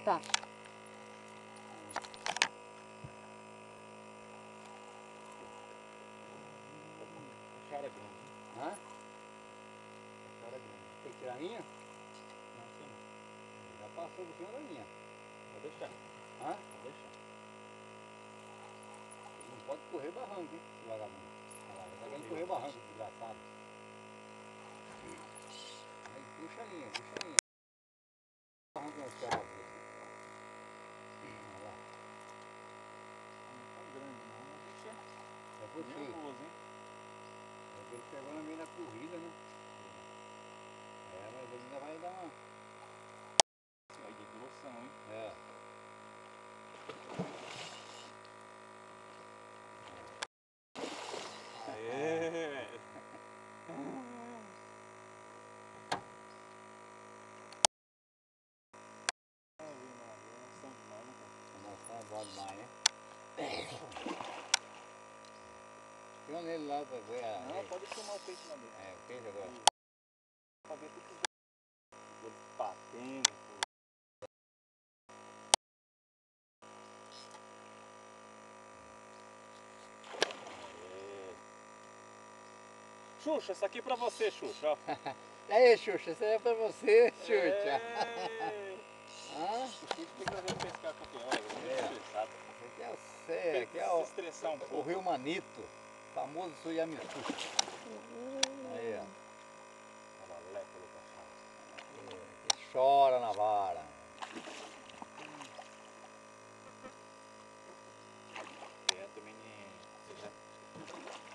Tá. Cara grande. Hã? Cara grande. Tem que tirar a minha? Não, sei não. Já passou por cima da minha. Vou deixar. Hã? Vou deixar. Não pode correr barranco, hein, esse vagabundo. Olha lá, já tá querendo correr barranco, desgraçado. Aí puxa a linha, puxa a linha. Barranco não será você. Olha lá. Não tá grande não, mas deixa. É você. Nervoso, hein? É que ele pegou na meio da corrida, né? É, mas ele ainda vai dar uma... Vai de grossão, hein? É. Aê! Nossa, é bom demais, né? Filma nele lá pra ver a... Não, pode filmar o peito na dele. É, o peito agora. Pra ver tudo que ele batendo. Xuxa, essa aqui é pra você, Xuxa, ó. Aí, Xuxa, isso aí é pra você, Xuxa. Hã? O Xuxa tem que trazer pescar campeão, ele é muito estressado. Esse aqui é o Sé, aqui é Se o estressar um pouco. Rio Manito, famoso Suyamitu. Aí, ó. Olha lá, leca do cachorro. Que chora na vara. Quieto, menino. Seja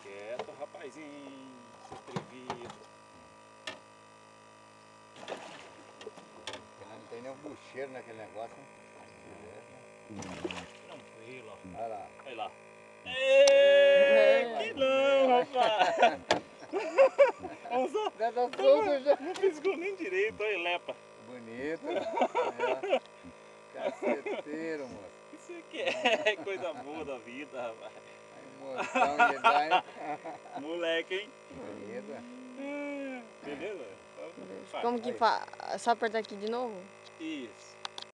quieto, rapazinho. Se atrevido. Porque não tem nenhum bucheiro naquele negócio, né? Tranquilo. Olha lá. Olha lá. Que não, rapaz. Vamos lá. Já tá solto já. Não fisgou nem direito, olha, lepa. Bonito. É. Caceteiro, moço. Isso aqui é coisa boa da vida, rapaz. A emoção que dá, hein? Moleque, hein? Bonito. Beleza? Como que Aí. faz? Só apertar aqui de novo? Isso.